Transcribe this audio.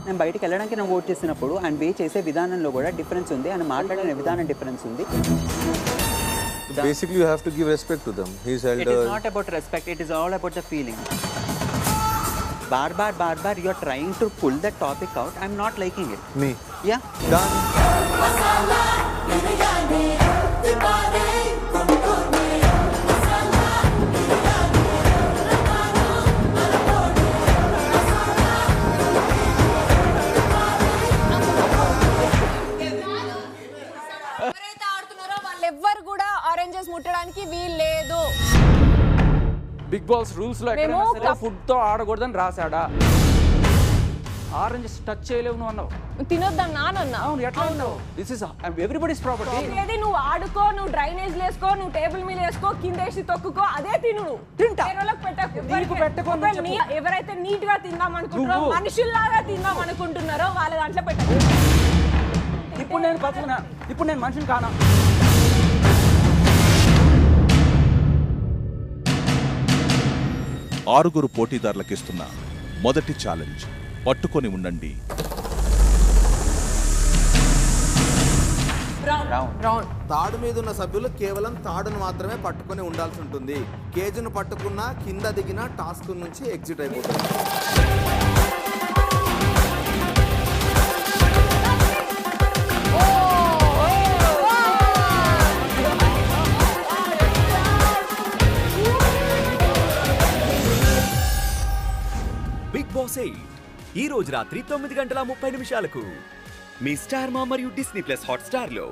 నేను బయటికి వెళ్ళడానికి నేను ఓట్ చేసినప్పుడు ఆయన వే చేసే విధానంలో కూడా డిఫరెన్స్ ఉంది, ఆయన మాట్లాడిన విధానం డిఫరెన్స్ ఉంది. Basically, you have to give respect to them. He's elder. It is not about respect. It is all about the feeling. Bar, you are trying to pull that topic out. I'm not liking it. Me. Yeah. Done. ఎవ్వరు కూడా oranges ముట్టడానికి వీలు లేదు. Big boss rules లో ఎక్కడైనా food తో ఆడకూడదని రాసాడా? Oranges touch చేయలేవు నువ్వు అన్నావు. తినొద్దాం నానన్నా. అవును, ఎట్లా ఉన్నావు? This is everybody's property. ఏది నువ్వు ఆడుకో, నువ్వు డ్రైనేజ్ వేసుకో, నువ్వు టేబుల్ మీద వేసుకో, కింద వేసి తొక్కుకో, అదే తిను. తింటా. ఎవరైతే నీట్ గా తిందాం అనుకుంటారో, మనుషుల్లాగా తిందాం అనుకుంటున్నారో వాళ్ళ దాంట్లో పెట్టకు. ఇప్పుడు నేను బతుకునా? ఇప్పుడు నేను మనిషిని కానా? ఆరుగురు పోటీదారులకిస్తున్న మొదటి ఛాలెంజ్ పట్టుకొని ఉండండి. తాడు మీద ఉన్న సభ్యులు కేవలం తాడును మాత్రమే పట్టుకొని ఉండాల్సి ఉంటుంది. కేజును పట్టుకున్నా కింద దిగిన టాస్క్ నుంచి ఎగ్జిట్ అయిపోతుంది. బిగ్ బాస్ 8 ఈ రోజు రాత్రి 9:30 మీ స్టార్ మా మరియు డిస్నీ ప్లస్ హాట్ స్టార్ లో.